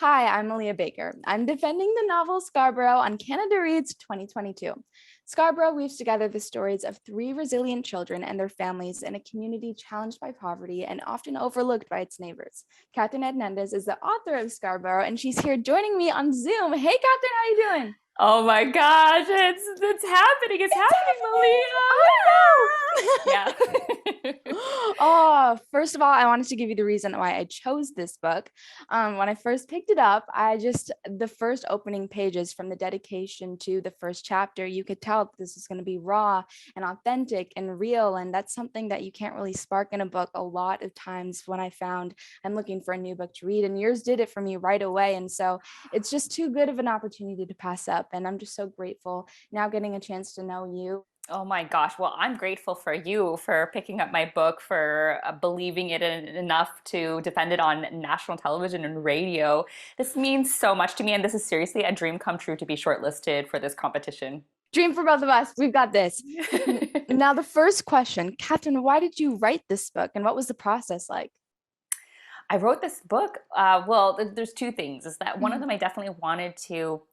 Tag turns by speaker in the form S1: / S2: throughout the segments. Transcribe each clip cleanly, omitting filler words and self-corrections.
S1: Hi, I'm Malia Baker. I'm defending the novel Scarborough on Canada Reads 2022. Scarborough weaves together the stories of three resilient children and their families in a community challenged by poverty and often overlooked by its neighbors. Catherine Hernandez is the author of Scarborough, and she's here joining me on Zoom. Hey, Catherine, how you doing?
S2: Oh my gosh, it's happening. It's happening,
S1: I
S2: Malia.
S1: know.
S2: Yeah.
S1: Oh, first of all, I wanted to give you the reason why I chose this book. When I first picked it up, the first opening pages from the dedication to the first chapter, you could tell that this is going to be raw and authentic and real. And that's something that you can't really spark in a book a lot of times when I found I'm looking for a new book to read. And yours did it for me right away. And so it's just too good of an opportunity to pass up. And I'm just so grateful now getting a chance to know you.
S2: Oh my gosh. Well, I'm grateful for you for picking up my book, for believing it enough to defend it on national television and radio. This means so much to me, and this is seriously a dream come true to be shortlisted for this competition.
S1: Dream for both of us. We've got this. Now, the first question, Catherine, why did you write this book and what was the process like?
S2: I wrote this book. There's two things. Is that one of them I definitely wanted to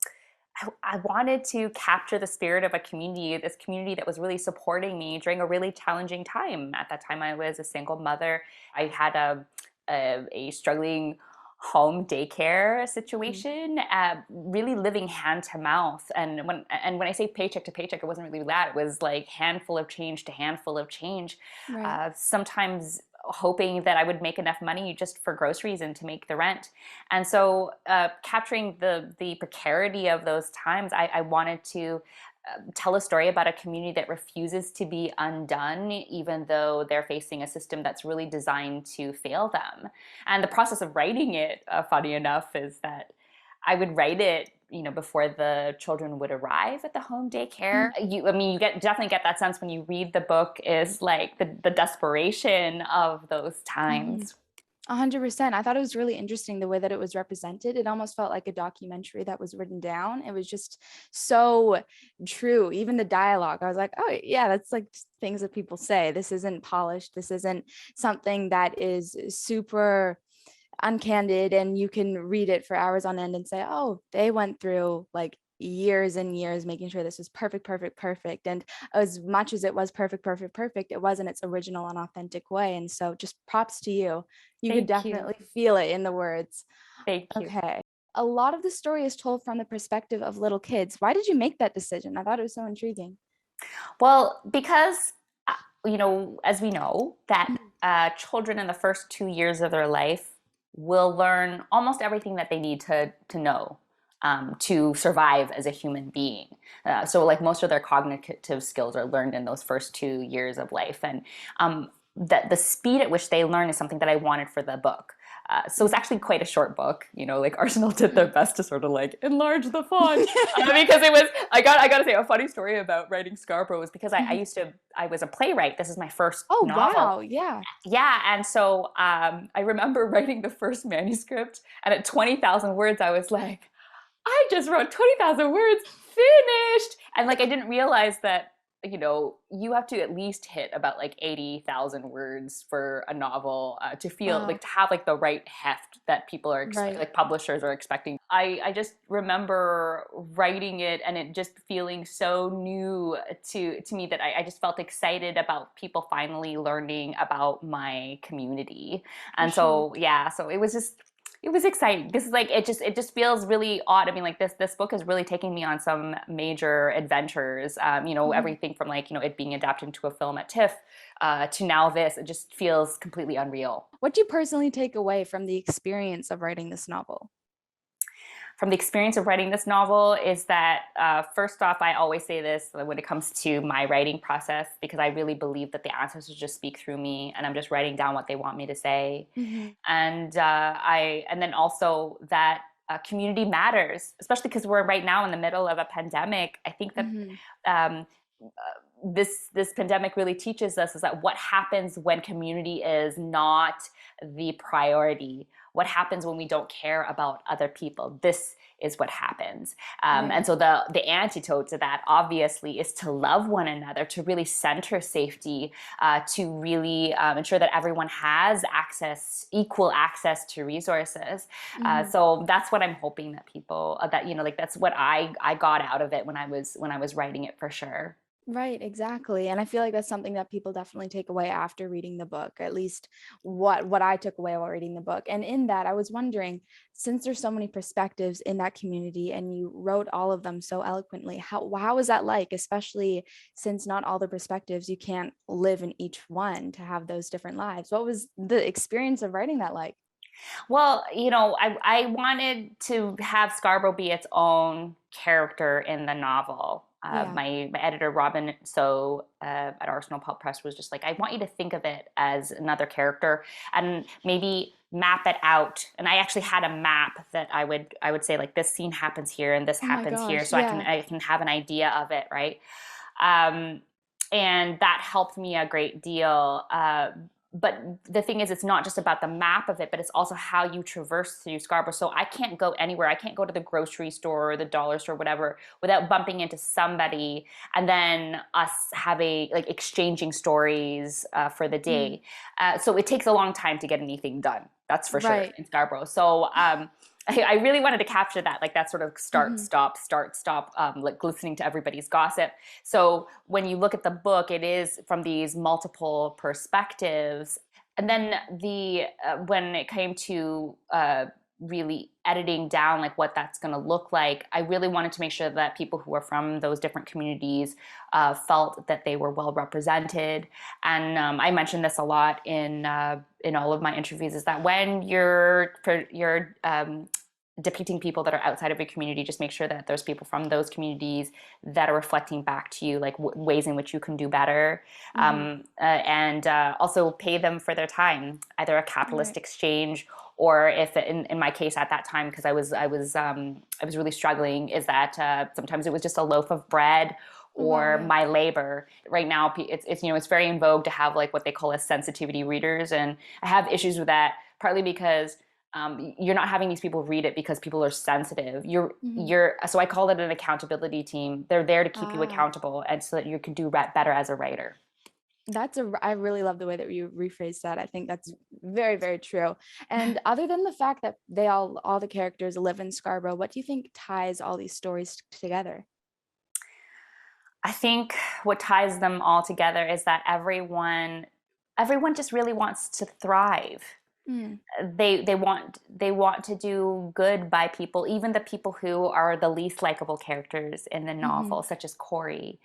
S2: I wanted to capture the spirit of a community, this community that was really supporting me during a really challenging time. At that time, I was a single mother. I had a struggling home daycare situation, really living hand to mouth. And when I say paycheck to paycheck, it wasn't really that. It was like handful of change to handful of change.
S1: Right.
S2: Sometimes hoping that I would make enough money just for groceries and to make the rent. And so capturing the precarity of those times, I wanted to tell a story about a community that refuses to be undone, even though they're facing a system that's really designed to fail them. And the process of writing it, funny enough, is that I would write it, before the children would arrive at the home daycare. You definitely get that sense when you read the book, is like the desperation of those
S1: Mm-hmm.
S2: times.
S1: 100%. I thought it was really interesting the way that it was represented. It almost felt like a documentary that was written down. It was just so true. Even the dialogue, I was like, oh, yeah, that's like things that people say. This isn't polished. This isn't something that is super uncandid and you can read it for hours on end and say, oh, they went through like years and years making sure this was perfect, perfect, perfect. And as much as it was perfect, perfect, perfect, it was in its original and authentic way. And so just props to you. You could
S2: Thank you.
S1: definitely feel it in the words.
S2: Thank you.
S1: Okay. A lot of the story is told from the perspective of little kids. Why did you make that decision? I thought it was so intriguing.
S2: Well, because, as we know, that children in the first 2 years of their life will learn almost everything that they need to know to survive as a human being. So, like, most of their cognitive skills are learned in those first 2 years of life. And the speed at which they learn is something that I wanted for the book. So it's actually quite a short book, like Arsenal did their best to sort of like enlarge the font because it was. I gotta say a funny story about writing Scarborough was because I was a playwright. This is my first
S1: Oh,
S2: novel.
S1: wow. Yeah.
S2: Yeah, and so I remember writing the first manuscript, and at 20,000 words, I was like, I just wrote 20,000 words, finished. And like, I didn't realize that, you have to at least hit about like 80,000 words for a novel to feel
S1: Wow.
S2: like to have like the right heft that people are
S1: Right.
S2: like publishers are expecting. I just remember writing it and it just feeling so new to me that I just felt excited about people finally learning about my community.
S1: For
S2: And
S1: sure.
S2: so, yeah, so it was exciting. This is like it just feels really odd. I mean, like this book is really taking me on some major adventures.
S1: Mhm.
S2: Everything from like it being adapted into a film at TIFF to now this. It just feels completely unreal.
S1: What do you personally take away from the experience of writing this novel?
S2: From the experience of writing this novel is that first off, I always say this when it comes to my writing process because I really believe that the answers will just speak through me, and I'm just writing down what they want me to say.
S1: Mhm.
S2: And then also that community matters, especially because we're right now in the middle of a pandemic. I think that
S1: Mhm.
S2: um, this pandemic really teaches us is that what happens when community is not the priority, what happens when we don't care about other people. This is what happens.
S1: Right.
S2: And so the antidote to that, obviously, is to love one another, to really center safety, to really ensure that everyone has equal access to resources. So that's what I'm hoping that people, that, like that's what I got out of it when I was writing it, for sure.
S1: Right, exactly. And I feel like that's something that people definitely take away after reading the book, at least what I took away while reading the book. And in that, I was wondering, since there's so many perspectives in that community and you wrote all of them so eloquently, how was that like, especially since not all the perspectives, you can't live in each one to have those different lives. What was the experience of writing that like?
S2: Well, I wanted to have Scarborough be its own character in the novel.
S1: Yeah.
S2: My editor, Robin, at Arsenal Pulp Press, was just like, I want you to think of it as another character and maybe map it out. And I actually had a map that I would say, like, this scene happens here and this
S1: Oh my
S2: happens here,
S1: gosh.
S2: so I can
S1: Yeah.
S2: I can have an idea of it, right? Um, and that helped me a great deal. But the thing is, it's not just about the map of it, but it's also how you traverse through Scarborough. So I can't go anywhere. I can't go to the grocery store or the dollar store, whatever, without bumping into somebody, and then us having, like, exchanging stories for the day. So it takes a long time to get anything done. That's for sure
S1: Right.
S2: in Scarborough. So I really wanted to capture that, like that sort of start, stop, like listening to everybody's gossip. So when you look at the book, it is from these multiple perspectives. And then when it came to really editing down, like, what that's going to look like, I really wanted to make sure that people who are from those different communities felt that they were well represented. And I mentioned this a lot in all of my interviews, is that when you're depicting people that are outside of your community, just make sure that there's people from those communities that are reflecting back to you, like, ways in which you can do better. And also pay them for their time, either a capitalist
S1: Right.
S2: exchange, or, if in my case at that time, because I was really struggling, is that sometimes it was just a loaf of bread
S1: Wow.
S2: or
S1: Yeah.
S2: my labor. Right now, it's very in vogue to have, like, what they call as sensitivity readers, and I have issues with that, partly because you're not having these people read it because people are sensitive. So I call it an accountability team. They're there to keep you
S1: Ah.
S2: accountable, and so that you can do better as a writer.
S1: I really love the way that you rephrased that. I think that's very, very true. And other than the fact that all the characters live in Scarborough, what do you think ties all these stories together?
S2: I think what ties them all together is that everyone just really wants to thrive.
S1: Mm,
S2: They want to do good by people, even the people who are the least likable characters in the
S1: hmm.
S2: novel, such as Corey.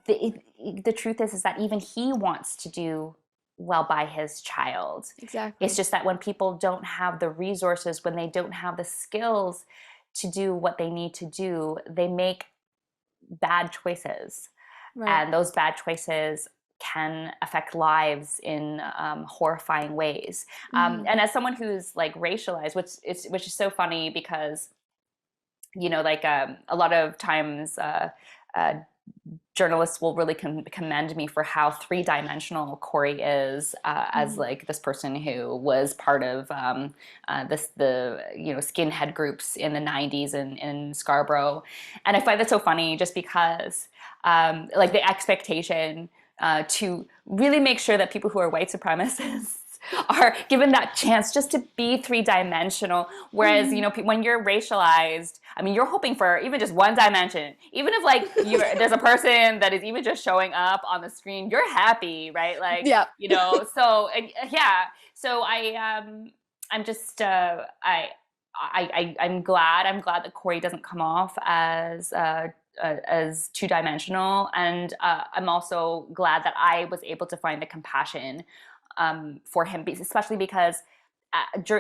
S2: The truth is that even he wants to do well by his child. It's
S1: Exactly.
S2: just that when people don't have the resources, when they don't have the skills to do what they need to do, they make bad choices.
S1: Right.
S2: And those bad choices can affect lives in horrifying ways.
S1: Hmm.
S2: And as someone who's, like, racialized, which is so funny, because like, a lot of times uh, journalists will really commend me for how three-dimensional Corey is, as,
S1: Hmm.
S2: like, this person who was part of the skinhead groups in the 90s in Scarborough. And I find that so funny, just because, like, the expectation to really make sure that people who are white supremacists are given that chance just to be three-dimensional. Whereas,
S1: Hmm.
S2: when you're racialized, I mean, you're hoping for even just one dimension. Even if, like, there's a person that is even just showing up on the screen, you're happy, right? Like,
S1: Yeah.
S2: so yeah. So I'm just I'm glad that Corey doesn't come off as two-dimensional, and I'm also glad that I was able to find the compassion for him, especially because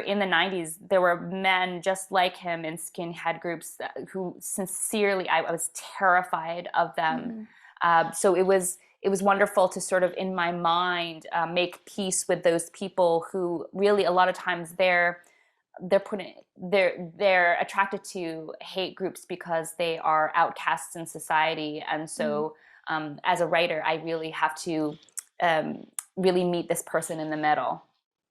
S2: in the 90s there were men just like him in skinhead groups who, sincerely, I was terrified of them.
S1: Hmm.
S2: So it was wonderful to sort of, in my mind, make peace with those people who really, a lot of times, they're attracted to hate groups because they are outcasts in society. And
S1: Hmm.
S2: so, as a writer, I really have to um, really meet this person in the middle.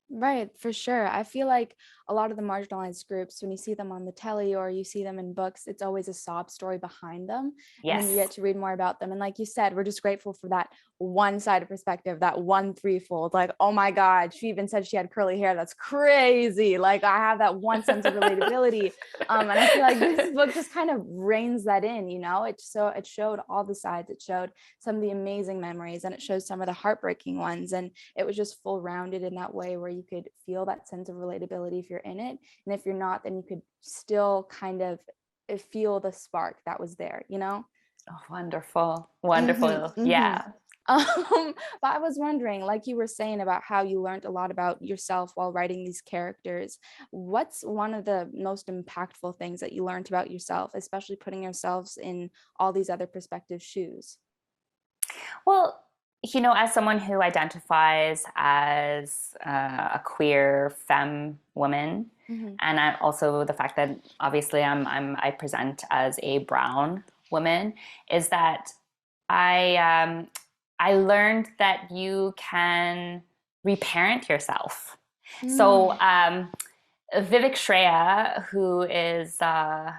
S1: Right, for sure. I feel like a lot of the marginalized groups, when you see them on the telly or you see them in books, it's always a sob story behind them. And then you get
S2: Yes.
S1: to read more about them. And like you said, we're just grateful for that one sided perspective, that one threefold. Like, oh my God, she even said she had curly hair. That's crazy. Like, I have that one sense of relatability. And I feel like this book just kind of reins that in, you know? It showed all the sides. It showed some of the amazing memories and it shows some of the heartbreaking ones. And it was just full rounded in that way where you could feel that sense of relatability if you're in it. And if you're not, then you could still kind of feel the spark that was there, you know?
S2: Oh, wonderful.
S1: Mm-hmm,
S2: Wonderful.
S1: mm-hmm.
S2: Yeah.
S1: But I was wondering, like you were saying about how you learned a lot about yourself while writing these characters, what's one of the most impactful things that you learned about yourself, especially putting yourselves in all these other perspective shoes?
S2: Well, as someone who identifies as a queer femme woman,
S1: Mm-hmm.
S2: and also the fact that obviously I present as a brown woman, is that I learned that you can reparent yourself. So
S1: Mm-hmm.
S2: Vivek Shreya, who is a,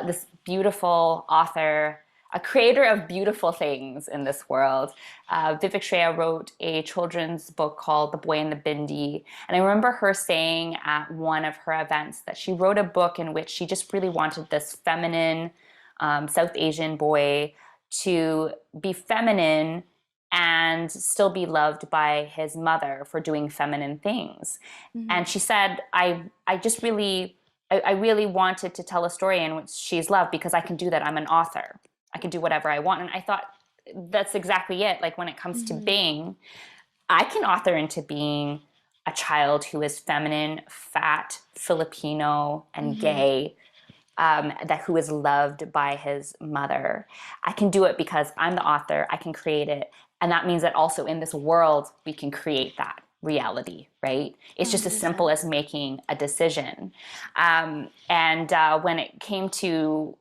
S2: this beautiful author, a creator of beautiful things in this world. Vivek Shreya wrote a children's book called The Boy and the Bindi. And I remember her saying at one of her events that she wrote a book in which she just really wanted this feminine South Asian boy to be feminine and still be loved by his mother for doing feminine things.
S1: Mm-hmm.
S2: And she said, I really wanted to tell a story in which she's loved because I can do that. I'm an author. I can do whatever I want. And I thought that's exactly it. Like when it comes to
S1: Mm-hmm.
S2: being, I can author into being a child who is feminine, fat, Filipino, and
S1: Mm-hmm.
S2: gay, that who is loved by his mother. I can do it because I'm the author. I can create it, and that means that also in this world we can create that reality. Right? It's just as simple
S1: 100%.
S2: as making a decision. And when it came to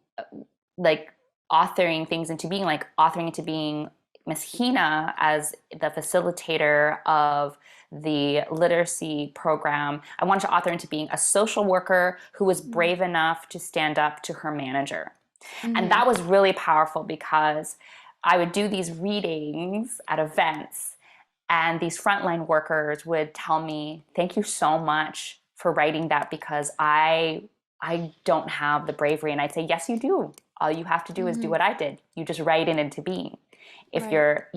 S2: like authoring things into being, like authoring into being Miss Hina as the facilitator of the literacy program, I wanted to author into being a social worker who was
S1: Mm-hmm.
S2: brave enough to stand up to her manager. And
S1: Mm-hmm.
S2: that was really powerful because I would do these readings at events, and these frontline workers would tell me, "Thank you so much for writing that because I don't have the bravery." And I'd say, "Yes, you do. All you have to do is do
S1: Mm-hmm.
S2: what I did. You just write it into being. If
S1: Right.
S2: you're,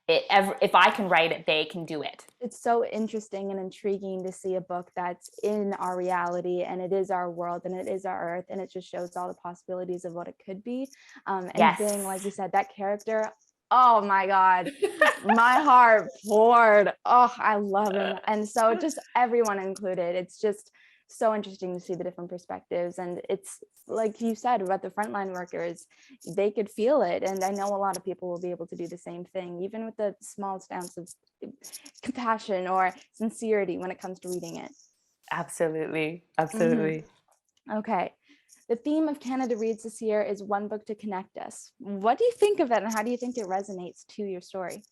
S2: if I can write it, they can do it."
S1: It's so interesting and intriguing to see a book that's in our reality and it is our world and it is our earth and it just shows all the possibilities of what it could be. And
S2: Yes.
S1: being, like you said, that character, oh my God, my heart poured. Oh, I love him. And so just everyone included, it's just so interesting to see the different perspectives. And it's like you said about the frontline workers, they could feel it. And I know a lot of people will be able to do the same thing, even with the smallest ounce of compassion or sincerity when it comes to reading it.
S2: Absolutely.
S1: Mm-hmm.
S2: Absolutely.
S1: Okay. The theme of Canada Reads this year is one book to connect us. What do you think of it and how do you think it resonates to your story?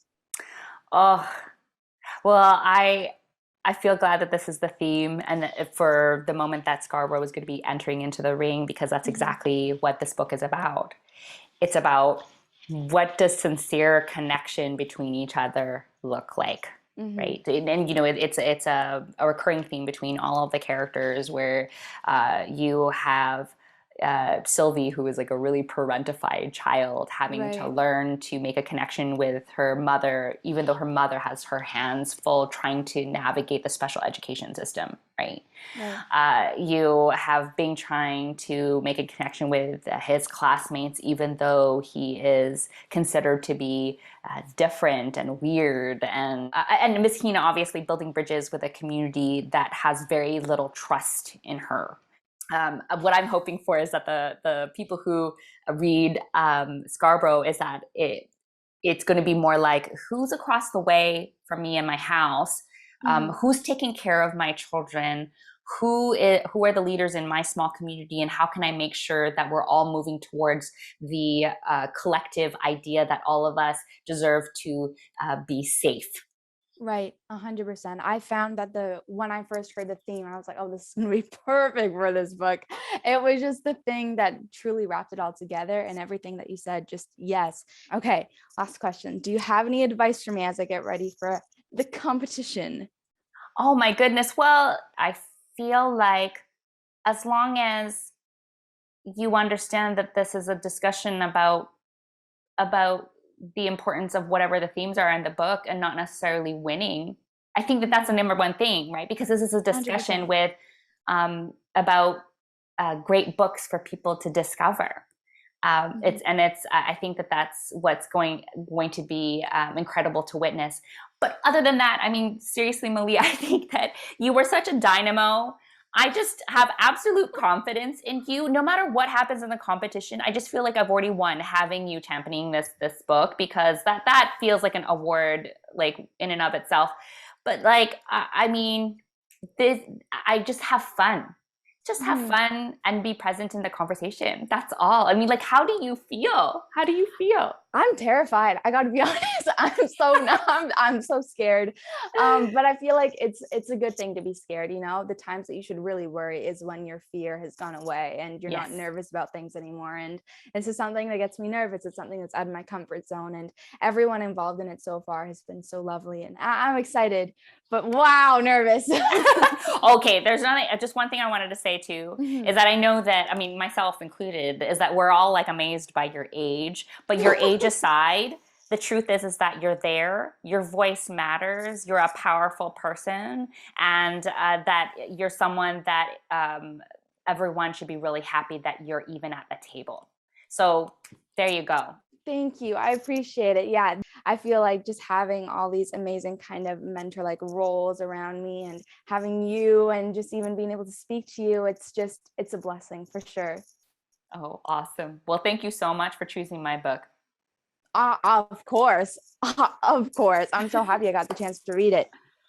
S2: Oh, well, I feel glad that this is the theme and that for the moment that Scarborough is going to be entering into the ring, because that's
S1: Mm-hmm.
S2: exactly what this book is about. It's about what does sincere connection between each other look like,
S1: Mm-hmm.
S2: right? And it's a recurring theme between all of the characters where you have Sylvie, who is like a really parentified child, having to
S1: Right.
S2: learn to make a connection with her mother, even though her mother has her hands full trying to navigate the special education system, right?
S1: Right.
S2: You have Bing trying to make a connection with his classmates, even though he is considered to be different and weird. And Miss Hina obviously building bridges with a community that has very little trust in her. What I'm hoping for is that the people who read Scarborough is that it's going to be more like, who's across the way from me in my house,
S1: Mm-hmm.
S2: who's taking care of my children, who are the leaders in my small community, and how can I make sure that we're all moving towards the collective idea that all of us deserve to be safe.
S1: Right, 100%. I found that when I first heard the theme, I was like, "Oh, this is gonna be perfect for this book." It was just the thing that truly wrapped it all together, and everything that you said, just yes. Okay, last question. Do you have any advice for me as I get ready for the competition?
S2: Oh my goodness. Well, I feel like as long as you understand that this is a discussion about the importance of whatever the themes are in the book and not necessarily winning. I think that that's the number one thing, right? Because this is a discussion
S1: 100%.
S2: with about great books for people to discover. I think that that's what's going to be incredible to witness. But other than that, I mean, seriously, Malia, I think that you were such a dynamo. I just have absolute confidence in you. No matter what happens in the competition, I just feel like I've already won having you championing this book, because that feels like an award, like in and of itself. But like, I mean, this I just have fun. Just have
S1: Mhm.
S2: fun and be present in the conversation. That's all. I mean, like, how do you feel? How do you feel?
S1: I'm terrified. I got to be honest. I'm so scared. But I feel like it's a good thing to be scared, you know? The times that you should really worry is when your fear has gone away and you're not
S2: Yes.
S1: nervous about things anymore. And this is something that gets me nervous. It's something that's out of my comfort zone, and everyone involved in it so far has been so lovely, and I'm excited, but wow, nervous.
S2: Okay, there's nothing, just one thing I wanted to say too is
S1: Mhm.
S2: that I know that, I mean, myself included, is that we're all like amazed by your age, but your age aside, the truth is that you're there, your voice matters, you're a powerful person, and that you're someone that everyone should be really happy that you're even at the table. So there you go.
S1: Thank you. I appreciate it. Yeah. I feel like just having all these amazing kind of mentor like roles around me, and having you, and just even being able to speak to you, it's a blessing for sure.
S2: Oh, awesome. Well, thank you so much for choosing my book.
S1: Of course. Of course. I'm so happy I got the chance to read it.